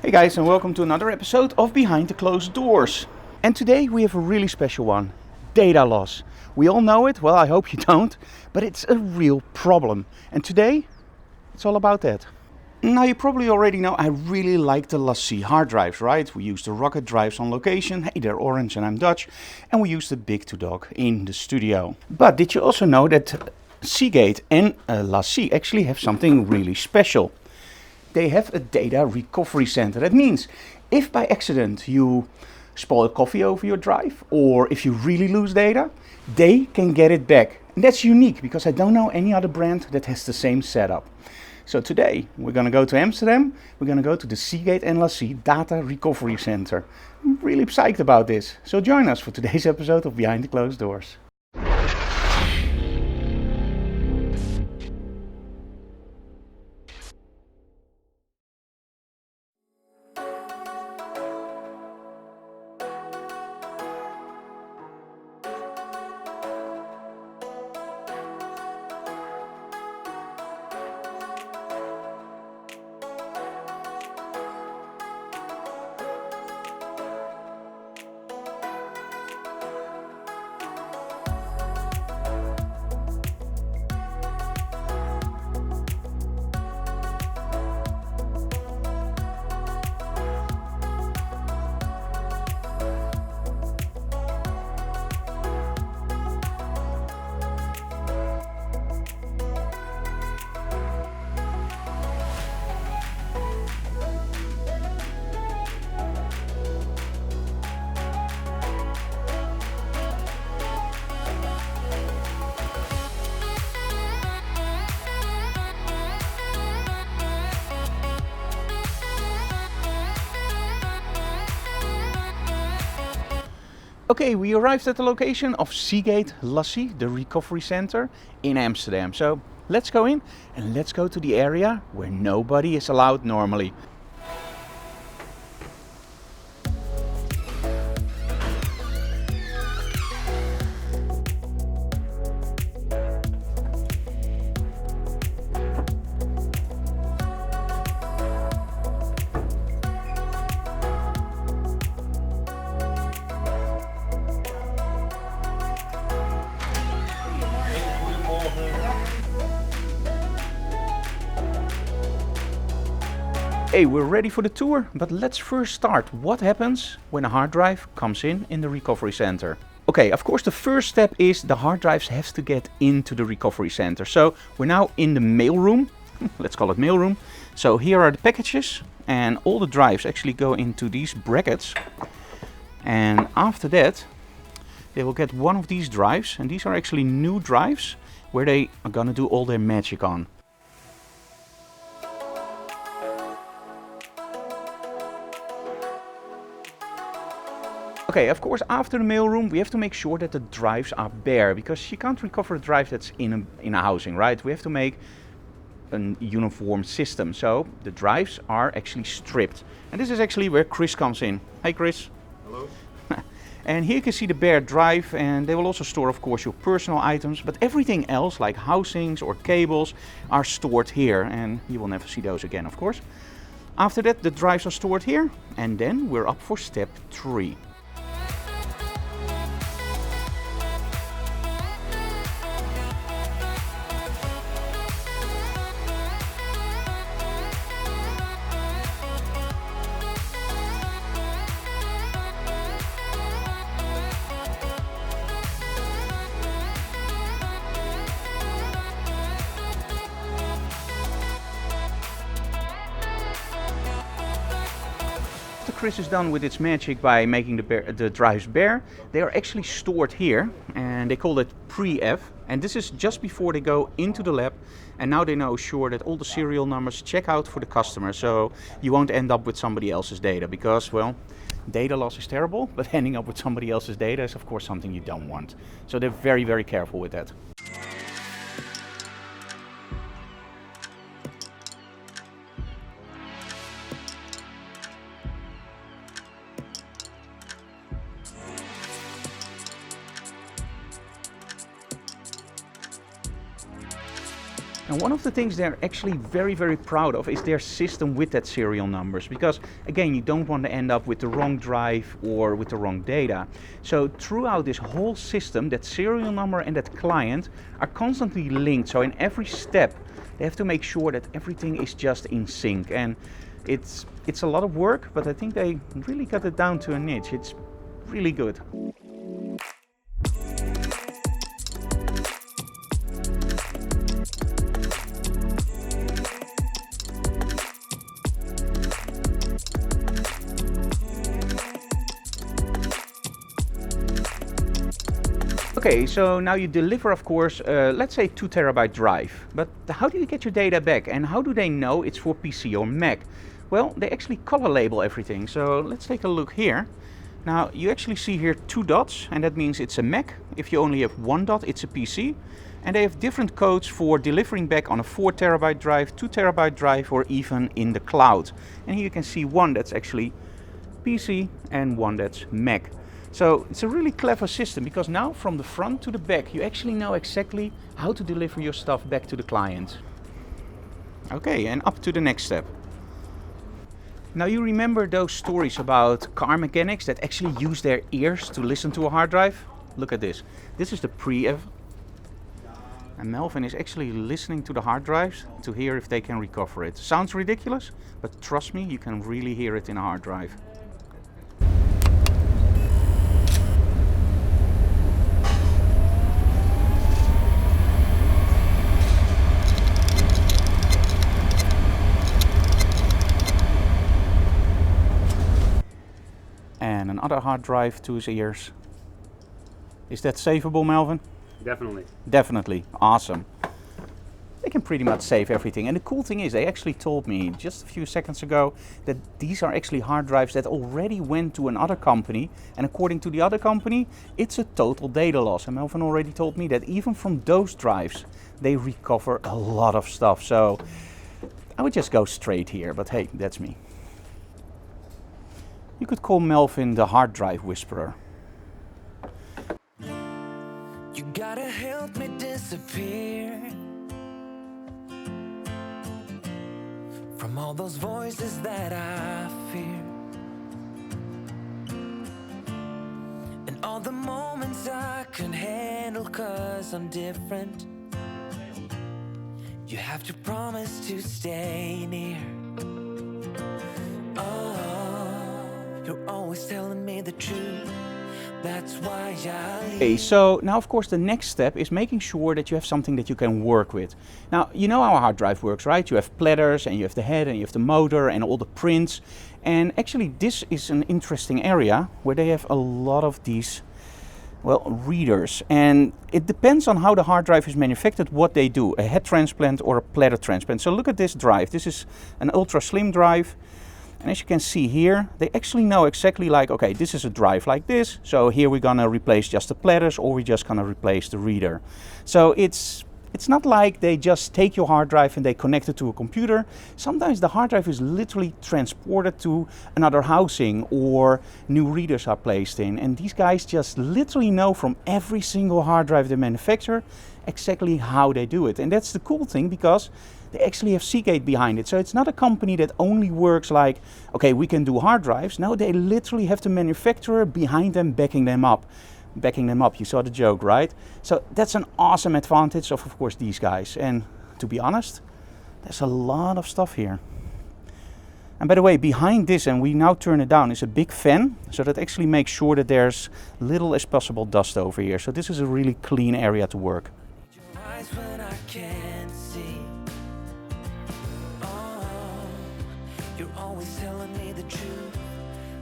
Hey guys, and welcome to another episode of Behind the Closed Doors. And today we have a really special one, data loss. We all know it, well I hope you don't, but it's a real problem. And today it's all about that. Now you probably already know I really like the LaCie hard drives, right? We use the rocket drives on location, hey they're orange and I'm Dutch, and we use the big 2-dog in the studio. But did you also know that Seagate and LaCie actually have something really special? They have a data recovery center. That means if by accident you spoil coffee over your drive or if you really lose data, they can get it back. And that's unique because I don't know any other brand that has the same setup. So today we're going to go to Amsterdam. We're going to go to the Seagate and LaCie Data Recovery Center. I'm really psyched about this. So join us for today's episode of Behind the Closed Doors. Okay, we arrived at the location of Seagate LaCie, the recovery center in Amsterdam. So let's go in and let's go to the area where nobody is allowed normally. Hey, we're ready for the tour, but let's first start. What happens when a hard drive comes in the recovery center? Okay, of course the first step is the hard drives have to get into the recovery center. So we're now in the mail room, let's call it mail room. So here are the packages and all the drives actually go into these brackets. And after that, they will get one of these drives, and these are actually new drives where they are gonna do all their magic on. Okay, of course, after the mailroom, we have to make sure that the drives are bare, because you can't recover a drive that's in a housing, right? We have to make a uniform system. So the drives are actually stripped. And this is actually where Chris comes in. Hey, Chris. Hello. And here you can see the bare drive, and they will also store, of course, your personal items, but everything else, like housings or cables, are stored here, and you will never see those again, of course. After that, the drives are stored here, and then we're up for step 3. Chris is done with its magic by making the drives bare. They are actually stored here, and they call it pre-F. And this is just before they go into the lab. And now they know sure that all the serial numbers check out for the customer, so you won't end up with somebody else's data, because, well, data loss is terrible, but ending up with somebody else's data is of course something you don't want. So they're very, very careful with that. And one of the things they're actually very, very proud of is their system with that serial numbers, because again, you don't want to end up with the wrong drive or with the wrong data. So throughout this whole system, that serial number and that client are constantly linked. So in every step, they have to make sure that everything is just in sync. And it's a lot of work, but I think they really got it down to a niche. It's really good. Okay, so now you deliver, of course, let's say 2 terabyte drive. But how do you get your data back, and how do they know it's for PC or Mac? Well, they actually color label everything. So let's take a look here. Now you actually see here 2 dots, and that means it's a Mac. If you only have 1 dot, it's a PC. And they have different codes for delivering back on a 4 terabyte drive, 2 terabyte drive, or even in the cloud. And here you can see one that's actually PC and one that's Mac. So it's a really clever system, because now from the front to the back you actually know exactly how to deliver your stuff back to the client. Okay, and up to the next step. Now you remember those stories about car mechanics that actually use their ears to listen to a hard drive? Look at this. This is the pre-ev. And Melvin is actually listening to the hard drives to hear if they can recover it. Sounds ridiculous, but trust me, you can really hear it in a hard drive. And another hard drive to his ears. Is that savable, Melvin? Definitely. Definitely. Awesome. They can pretty much save everything. And the cool thing is, they actually told me just a few seconds ago that these are actually hard drives that already went to another company. And according to the other company, it's a total data loss. And Melvin already told me that even from those drives, they recover a lot of stuff. So I would just go straight here, but hey, that's me. You could call Melvin the hard drive whisperer. You gotta help me disappear from all those voices that I fear, and all the moments I can handle 'cause I'm different. You have to promise to stay near. You're always telling me the truth. That's why I leave. Okay, so now of course the next step is making sure that you have something that you can work with. Now, you know how a hard drive works, right? You have platters and you have the head and you have the motor and all the prints. And actually this is an interesting area where they have a lot of these, well, readers. And it depends on how the hard drive is manufactured, what they do, a head transplant or a platter transplant. So look at this drive. This is an ultra slim drive. And as you can see here, they actually know exactly like, okay, this is a drive like this. So here we're gonna replace just the platters, or we're just gonna replace the reader. So it's not like they just take your hard drive and they connect it to a computer. Sometimes the hard drive is literally transported to another housing, or new readers are placed in. And these guys just literally know from every single hard drive they manufacture exactly how they do it. And that's the cool thing, because they actually have Seagate behind it. So it's not a company that only works like, okay, we can do hard drives. No, they literally have the manufacturer behind them, backing them up. You saw the joke, right? So that's an awesome advantage of course, these guys. And to be honest, there's a lot of stuff here. And by the way, behind this, and we now turn it down, is a big fan. So that actually makes sure that there's little as possible dust over here. So this is a really clean area to work. Your eyes when I can't see. You're always telling me the truth.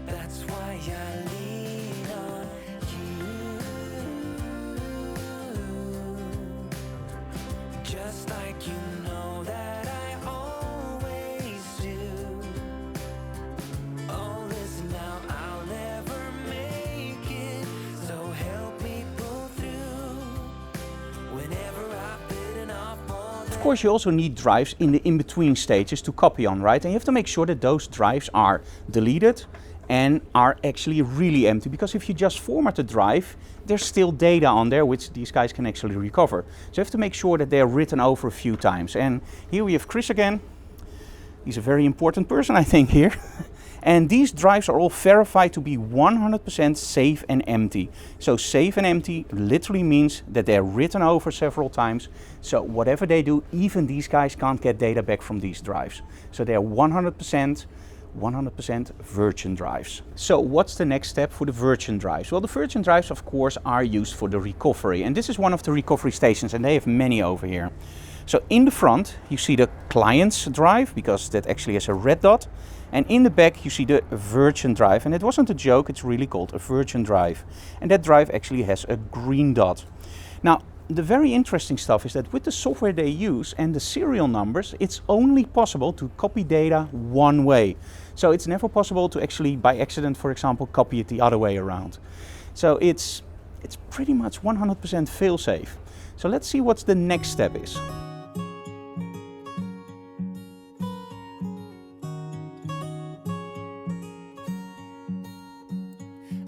That's why I lean on you. Just like you know that I always do. Oh, listen now, I'll never make it. So help me pull through. Whenever I've bitten off more than. Of course, you also need drives in the in-between stages to copy on, right? And you have to make sure that those drives are deleted and are actually really empty, because if you just format the drive, there's still data on there which these guys can actually recover. So you have to make sure that they're written over a few times. And here we have Chris again. He's a very important person, I think, here. And these drives are all verified to be 100% safe and empty. So safe and empty literally means that they're written over several times. So whatever they do, even these guys can't get data back from these drives. So they're 100% virgin drives. So what's the next step for the virgin drives? Well, the virgin drives, of course, are used for the recovery. And this is one of the recovery stations, and they have many over here. So in the front, you see the client's drive, because that actually has a red dot. And in the back, you see the virgin drive. And it wasn't a joke, it's really called a virgin drive. And that drive actually has a green dot. Now, the very interesting stuff is that with the software they use and the serial numbers, it's only possible to copy data one way. So it's never possible to actually, by accident, for example, copy it the other way around. So it's pretty much 100% fail-safe. So let's see what the next step is.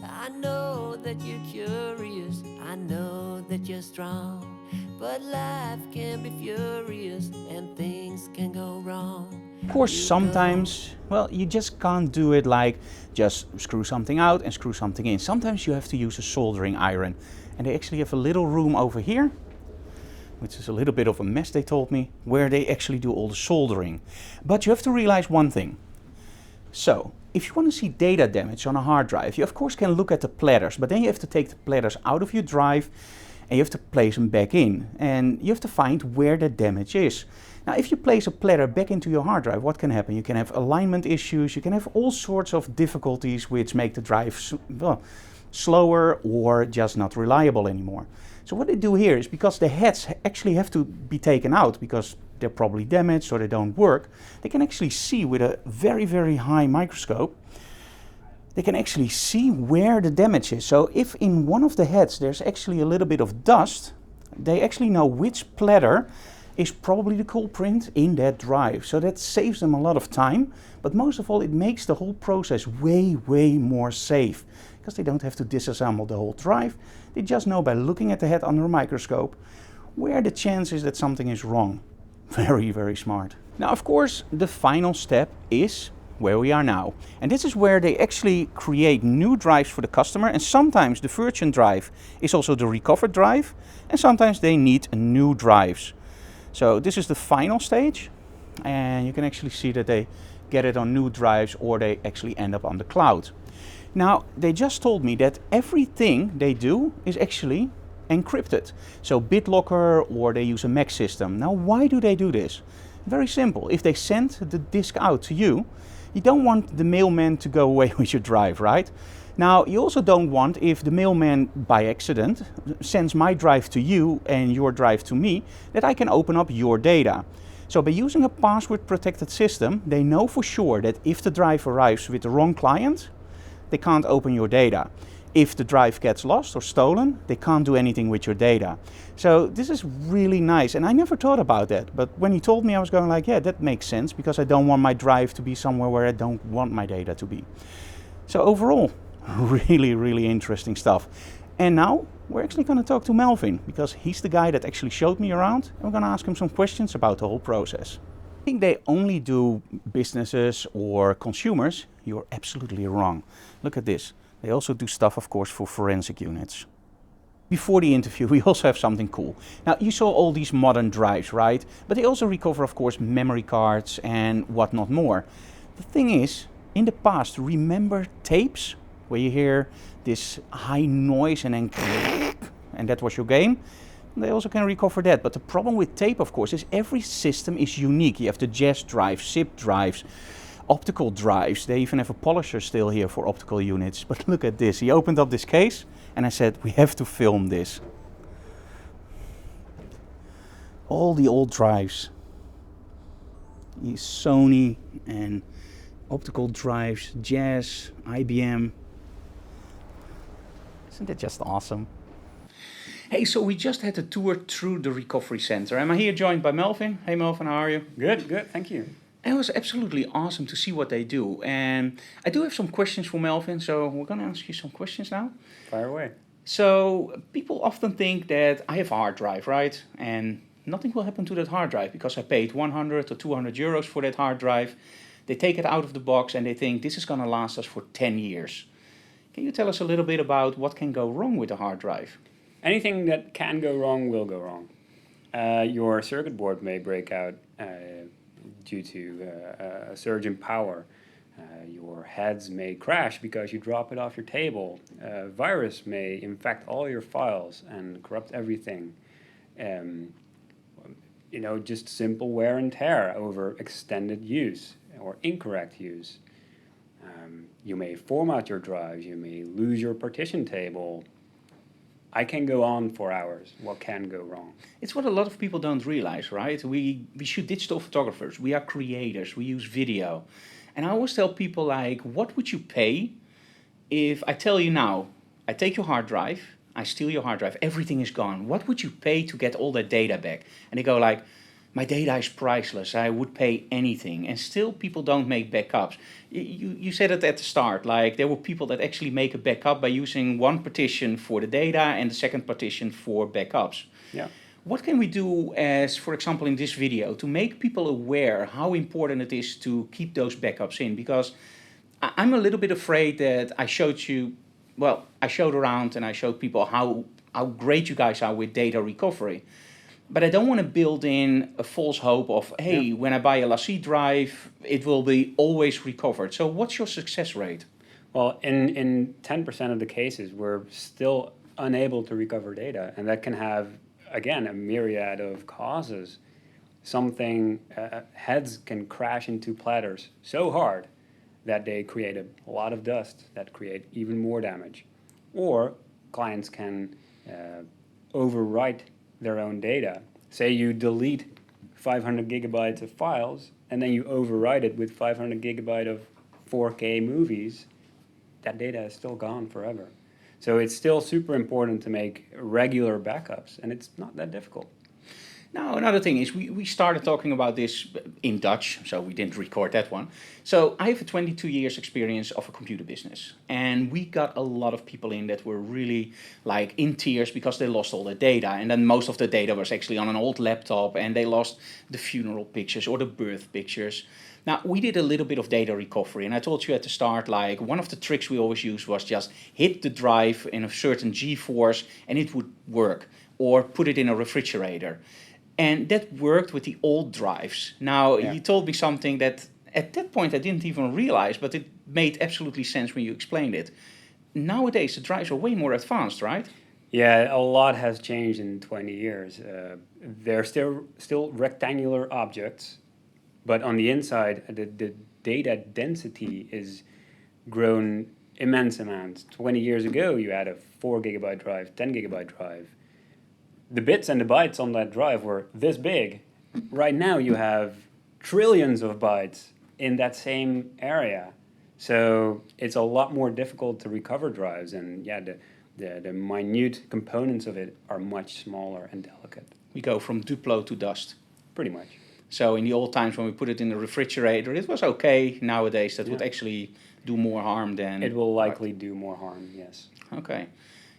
I know that you're curious, I know that you're strong, but life can be furious and things can go wrong. Of course, sometimes, well, you just can't do it like just screw something out and screw something in. Sometimes you have to use a soldering iron. And they actually have a little room over here, which is a little bit of a mess, they told me, where they actually do all the soldering. But you have to realize one thing. So, if you want to see data damage on a hard drive, you of course can look at the platters, but then you have to take the platters out of your drive and you have to place them back in. And you have to find where the damage is. Now, if you place a platter back into your hard drive, what can happen? You can have alignment issues, you can have all sorts of difficulties which make the drive slower or just not reliable anymore. So what they do here is, because the heads actually have to be taken out because they're probably damaged or they don't work, they can actually see with a very, very high microscope, they can actually see where the damage is. So if in one of the heads there's actually a little bit of dust, they actually know which platter is probably the culprit in that drive. So that saves them a lot of time, but most of all it makes the whole process way, way more safe, because they don't have to disassemble the whole drive. They just know by looking at the head under a microscope where the chance is that something is wrong. Very, very smart. Now, of course, the final step is where we are now. And this is where they actually create new drives for the customer. And sometimes the virgin drive is also the recovered drive. And sometimes they need new drives. So this is the final stage. And you can actually see that they get it on new drives or they actually end up on the cloud. Now, they just told me that everything they do is actually encrypted. So BitLocker, or they use a MAC system. Now, why do they do this? Very simple. If they send the disk out to you, you don't want the mailman to go away with your drive, right? Now, you also don't want, if the mailman by accident sends my drive to you and your drive to me, that I can open up your data. So by using a password protected system, they know for sure that if the drive arrives with the wrong client, they can't open your data. If the drive gets lost or stolen, they can't do anything with your data. So this is really nice, and I never thought about that. But when he told me, I was going like, yeah, that makes sense, because I don't want my drive to be somewhere where I don't want my data to be. So overall, really, really interesting stuff. And now we're actually going to talk to Melvin, because he's the guy that actually showed me around. And we're going to ask him some questions about the whole process. I think they only do businesses or consumers. You're absolutely wrong. Look at this. They also do stuff, of course, for forensic units. Before the interview, we also have something cool. Now, you saw all these modern drives, right? But they also recover, of course, memory cards and whatnot more. The thing is, in the past, remember tapes? Where you hear this high noise and then and that was your game? They also can recover that. But the problem with tape, of course, is every system is unique. You have the jazz drive, zip drives, optical drives. They even have a polisher still here for optical units. But look at this. He opened up this case and I said, we have to film this. All the old drives. These Sony and optical drives, Jazz, IBM. Isn't that just awesome? Hey, so we just had a tour through the recovery center. Am I here joined by Melvin? Hey Melvin, how are you? Good, thank you. It was absolutely awesome to see what they do. And I do have some questions for Melvin, so we're going to ask you some questions now. Fire away. So people often think that I have a hard drive, right? And nothing will happen to that hard drive because I paid 100 or 200 euros for that hard drive. They take it out of the box and they think this is going to last us for 10 years. Can you tell us a little bit about what can go wrong with a hard drive? Anything that can go wrong will go wrong. Your circuit board may break out due to a surge in power. Your heads may crash because you drop it off your table. A virus may infect all your files and corrupt everything. Just simple wear and tear over extended use or incorrect use. You may format your drives, you may lose your partition table. I can go on for hours. What can go wrong? It's what a lot of people don't realize, right? We shoot digital photographers, we are creators, we use video. And I always tell people, like, what would you pay if I tell you now, I take your hard drive, I steal your hard drive, everything is gone. What would you pay to get all that data back? And they go like, my data is priceless, I would pay anything. And still people don't make backups. You said it at the start, like there were people that actually make a backup by using one partition for the data and the second partition for backups. Yeah. What can we do as, for example, in this video, to make people aware how important it is to keep those backups in? Because I'm a little bit afraid that I showed around and I showed people how great you guys are with data recovery. But I don't want to build in a false hope of, hey, when I buy a LaCie drive, it will be always recovered. So what's your success rate? Well, in 10% of the cases, we're still unable to recover data, and that can have, again, a myriad of causes. Heads can crash into platters so hard that they create a lot of dust that create even more damage. Or clients can overwrite their own data. Say you delete 500 gigabytes of files, and then you overwrite it with 500 gigabytes of 4K movies, that data is still gone forever. So it's still super important to make regular backups, and it's not that difficult. Now, another thing is we started talking about this in Dutch, so we didn't record that one. So I have a 22 years experience of a computer business, and we got a lot of people in that were really like in tears because they lost all their data, and then most of the data was actually on an old laptop, and they lost the funeral pictures or the birth pictures. Now, we did a little bit of data recovery, and I told you at the start, like, one of the tricks we always used was just hit the drive in a certain G-force, and it would work, or put it in a refrigerator. And that worked with the old drives. Now, you told me something that at that point I didn't even realize, but it made absolutely sense when you explained it. Nowadays, the drives are way more advanced, right? Yeah, a lot has changed in 20 years. They're still rectangular objects, but on the inside, the data density is grown immense amounts. 20 years ago, you had a 4 gigabyte drive, 10 gigabyte drive. The bits and the bytes on that drive were this big. Right now you have trillions of bytes in that same area. So it's a lot more difficult to recover drives, and the minute components of it are much smaller and delicate. We go from Duplo to dust. Pretty much. So in the old times when we put it in the refrigerator, it was okay. Nowadays that would actually do more harm than... It will likely do more harm, yes. Okay.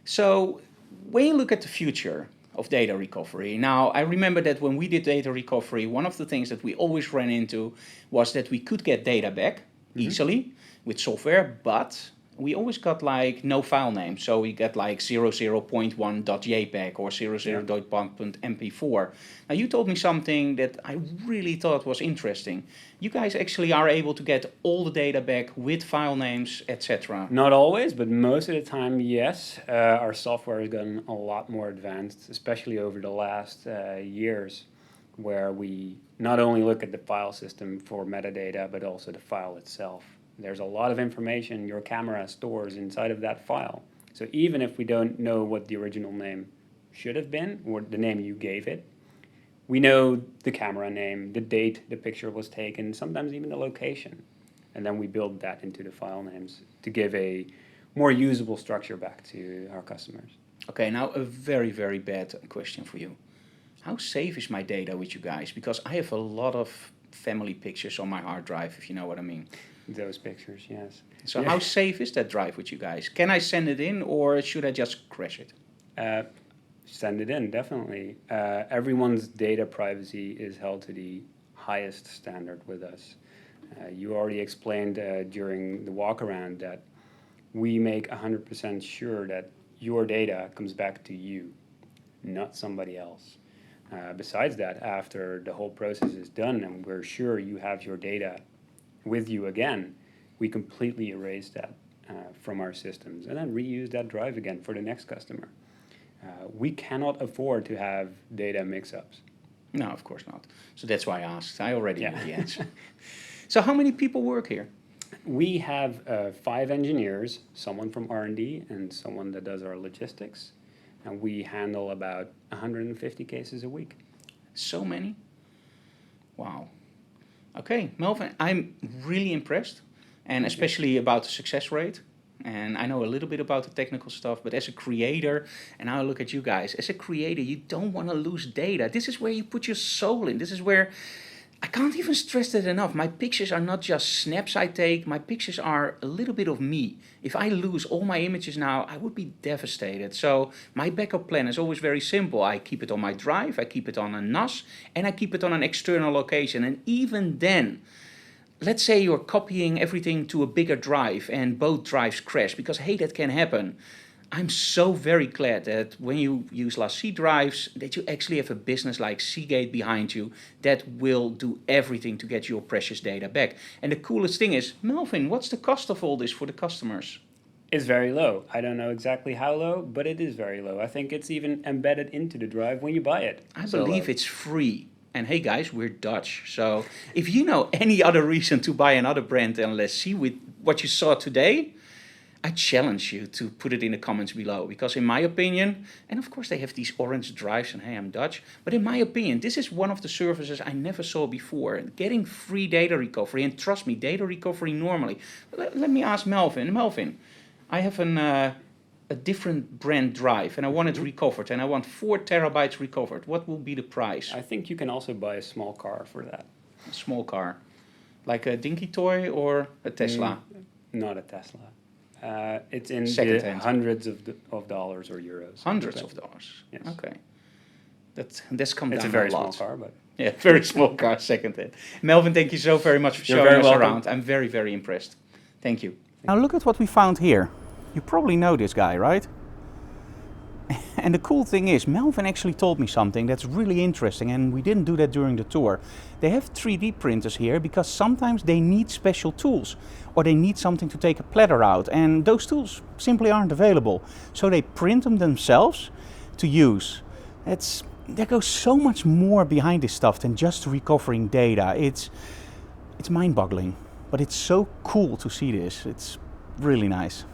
So when you look at the future of data recovery. Now, I remember that when we did data recovery, one of the things that we always ran into was that we could get data back easily with software, but we always got like no file name. So we get like 00.1.jpg or 00.mp4. Now, you told me something that I really thought was interesting. You guys actually are able to get all the data back with file names, etc. Not always, but most of the time, yes. Our software has gotten a lot more advanced, especially over the last years, where we not only look at the file system for metadata, but also the file itself. There's a lot of information your camera stores inside of that file. So even if we don't know what the original name should have been, or the name you gave it, we know the camera name, the date the picture was taken, sometimes even the location. And then we build that into the file names to give a more usable structure back to our customers. Okay, now a very, very bad question for you. How safe is my data with you guys? Because I have a lot of family pictures on my hard drive, if you know what I mean. Those pictures, yes. So how safe is that drive with you guys? Can I send it in, or should I just crash it? Send it in, definitely. Everyone's data privacy is held to the highest standard with us. You already explained during the walk around that we make 100% sure that your data comes back to you, not somebody else. Besides that, after the whole process is done and we're sure you have your data with you again, we completely erase that from our systems and then reuse that drive again for the next customer. We cannot afford to have data mix-ups. No, of course not. So that's why I asked. I already knew the answer. So how many people work here? We have 5 engineers, someone from R&D and someone that does our logistics, and we handle about 150 cases a week. So many? Wow. Okay, Melvin, I'm really impressed, and especially about the success rate. And I know a little bit about the technical stuff, but as a creator, and now I look at you guys, as a creator, you don't want to lose data. This is where you put your soul in. This is where, I can't even stress that enough. My pictures are not just snaps I take. My pictures are a little bit of me. If I lose all my images now, I would be devastated. So my backup plan is always very simple. I keep it on my drive, I keep it on a NAS, and I keep it on an external location. And even then, let's say you're copying everything to a bigger drive and both drives crash, because hey, that can happen. I'm so very glad that when you use LaCie drives, that you actually have a business like Seagate behind you that will do everything to get your precious data back. And the coolest thing is, Melvin, what's the cost of all this for the customers? It's very low. I don't know exactly how low, but it is very low. I think it's even embedded into the drive when you buy it. I believe it's free. And hey guys, we're Dutch. So if you know any other reason to buy another brand than LaCie with what you saw today, I challenge you to put it in the comments below, because in my opinion, and of course they have these orange drives and hey, I'm Dutch, but in my opinion, this is one of the services I never saw before. Getting free data recovery, and trust me, data recovery normally. Let me ask Melvin. Melvin, I have a different brand drive and I want it recovered and I want 4 terabytes recovered. What will be the price? I think you can also buy a small car for that. A small car, like a dinky toy or a Tesla? Not a Tesla. It's in Second the hand. hundreds of dollars or euros. Hundreds of dollars. Yes. Okay. That's come It's down a very a small lot. car, but Yeah, very small car, second hand. Melvin, thank you so very much for You're showing very us welcome. around. I'm very, very impressed. Thank you. Now look at what we found here. You probably know this guy, right? And the cool thing is, Melvin actually told me something that's really interesting, and we didn't do that during the tour. They have 3D printers here because sometimes they need special tools, or they need something to take a platter out, and those tools simply aren't available. So they print them themselves to use. There goes so much more behind this stuff than just recovering data. It's mind-boggling, but it's so cool to see this. It's really nice.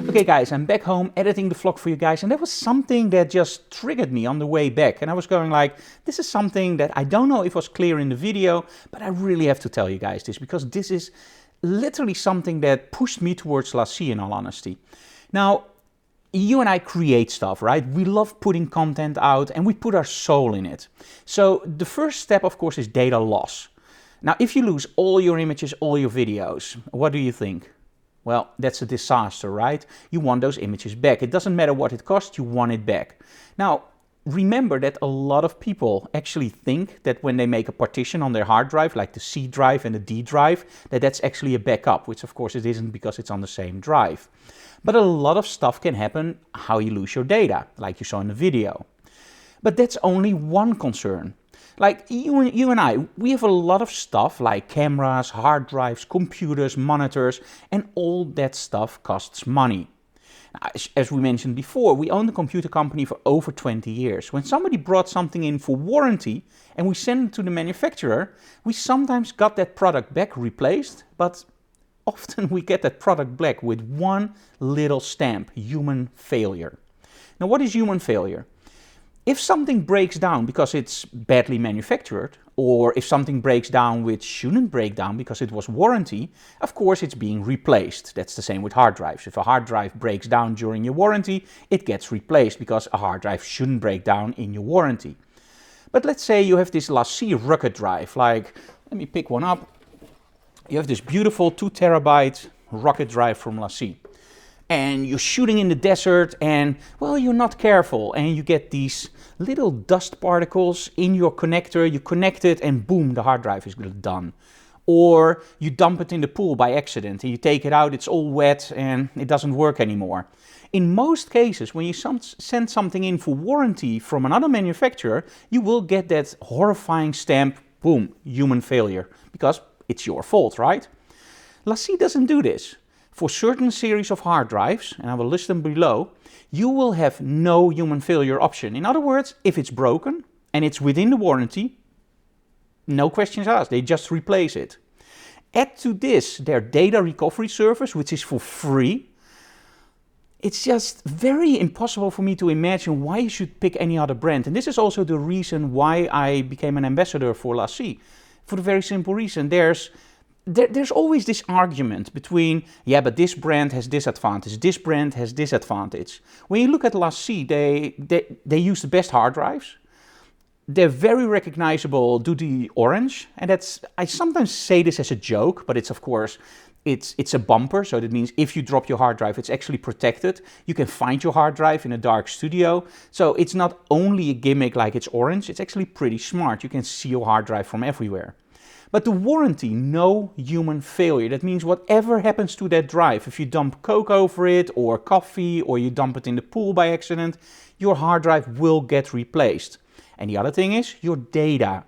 Okay guys, I'm back home editing the vlog for you guys, and there was something that just triggered me on the way back, and I was going like, this is something that I don't know if was clear in the video, but I really have to tell you guys this, because this is literally something that pushed me towards LaCie, in all honesty. Now, you and I create stuff, right? We love putting content out and we put our soul in it. So the first step, of course, is data loss. Now, if you lose all your images, all your videos, what do you think? Well, that's a disaster, right? You want those images back. It doesn't matter what it costs, you want it back. Now, remember that a lot of people actually think that when they make a partition on their hard drive, like the C drive and the D drive, that's actually a backup, which of course it isn't because it's on the same drive. But a lot of stuff can happen how you lose your data, like you saw in the video. But that's only one concern. Like you and I, we have a lot of stuff like cameras, hard drives, computers, monitors, and all that stuff costs money. As we mentioned before, we owned the computer company for over 20 years. When somebody brought something in for warranty and we sent it to the manufacturer, we sometimes got that product back replaced, but often we get that product back with one little stamp: human failure. Now, what is human failure? If something breaks down because it's badly manufactured, or if something breaks down which shouldn't break down because it was warranty, of course it's being replaced. That's the same with hard drives. If a hard drive breaks down during your warranty, it gets replaced because a hard drive shouldn't break down in your warranty. But let's say you have this LaCie rugged drive, like, let me pick one up. You have this beautiful 2 terabyte rugged drive from LaCie. And you're shooting in the desert and, well, you're not careful and you get these little dust particles in your connector, you connect it and boom, the hard drive is done. Or you dump it in the pool by accident and you take it out, it's all wet and it doesn't work anymore. In most cases, when you send something in for warranty from another manufacturer, you will get that horrifying stamp, boom, human failure, because it's your fault, right? LaCie doesn't do this. For certain series of hard drives, and I will list them below, you will have no human failure option. In other words, if it's broken and it's within the warranty, no questions asked, they just replace it. Add to this their data recovery service, which is for free. It's just very impossible for me to imagine why you should pick any other brand. And this is also the reason why I became an ambassador for LaCie. For the very simple reason, there's always this argument between, yeah, but this brand has this advantage, this brand has this advantage. When you look at LaCie, they use the best hard drives. They're very recognizable due to the orange, and I sometimes say this as a joke, but it's of course, it's a bumper, so that means if you drop your hard drive, it's actually protected. You can find your hard drive in a dark studio, so it's not only a gimmick like it's orange, it's actually pretty smart. You can see your hard drive from everywhere. But the warranty, no human failure. That means whatever happens to that drive, if you dump Coke over it or coffee or you dump it in the pool by accident, your hard drive will get replaced. And the other thing is your data.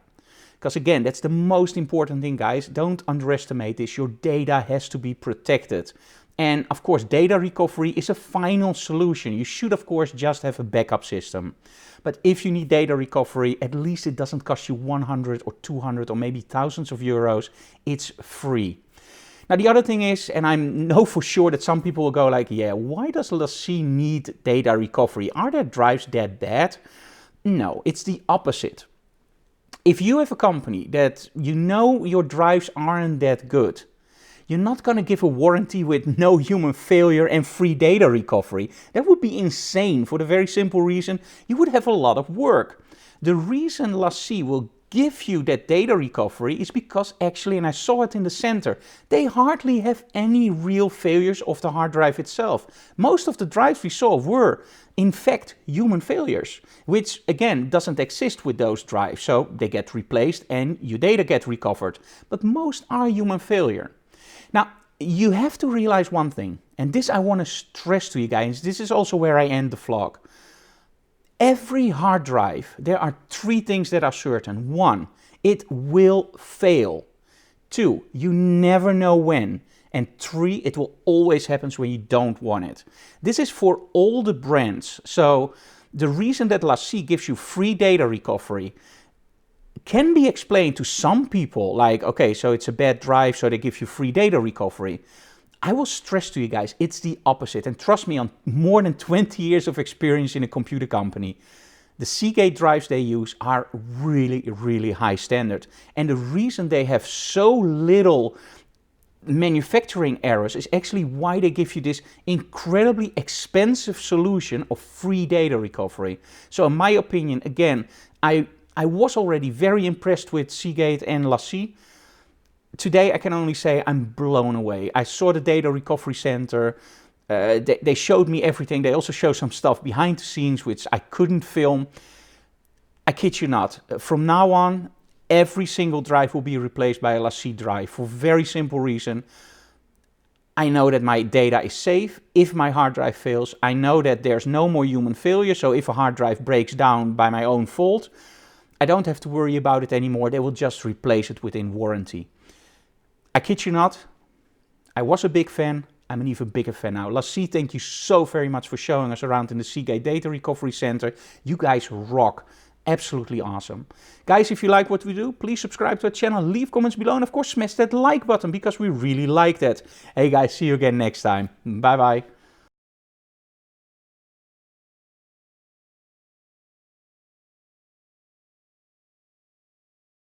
Because again, that's the most important thing, guys. Don't underestimate this. Your data has to be protected. And of course, data recovery is a final solution. You should, of course, just have a backup system. But if you need data recovery, at least it doesn't cost you 100 or 200 or maybe thousands of euros. It's free. Now, the other thing is, and I know for sure that some people will go like, yeah, why does LaCie need data recovery? Are their drives that bad? No, it's the opposite. If you have a company that you know your drives aren't that good, you're not going to give a warranty with no human failure and free data recovery. That would be insane for the very simple reason you would have a lot of work. The reason LaCie will give you that data recovery is because actually, and I saw it in the center, they hardly have any real failures of the hard drive itself. Most of the drives we saw were, in fact, human failures, which again doesn't exist with those drives. So they get replaced and your data get recovered. But most are human failure. Now, you have to realize one thing, and this I want to stress to you guys. This is also where I end the vlog. Every hard drive, there are 3 things that are certain. 1, it will fail. 2, you never know when. And 3, it will always happen when you don't want it. This is for all the brands. So the reason that LaCie gives you free data recovery can be explained to some people like, okay, so it's a bad drive, so they give you free data recovery. I will stress to you guys, it's the opposite. And trust me, on more than 20 years of experience in a computer company, the Seagate drives they use are really, really high standard. And the reason they have so little manufacturing errors is actually why they give you this incredibly expensive solution of free data recovery. So in my opinion, again, I was already very impressed with Seagate and LaCie. Today I can only say I'm blown away. I saw the data recovery center. They showed me everything. They also showed some stuff behind the scenes which I couldn't film. I kid you not. From now on, every single drive will be replaced by a LaCie drive for a very simple reason. I know that my data is safe. If my hard drive fails, I know that there's no more human failure. So if a hard drive breaks down by my own fault, I don't have to worry about it anymore. They will just replace it within warranty. I kid you not, I was a big fan. I'm an even bigger fan now. LaCie, thank you so very much for showing us around in the Seagate Data Recovery Center. You guys rock. Absolutely awesome. Guys, if you like what we do, please subscribe to our channel, leave comments below, and of course smash that like button because we really like that. Hey guys, see you again next time. Bye bye.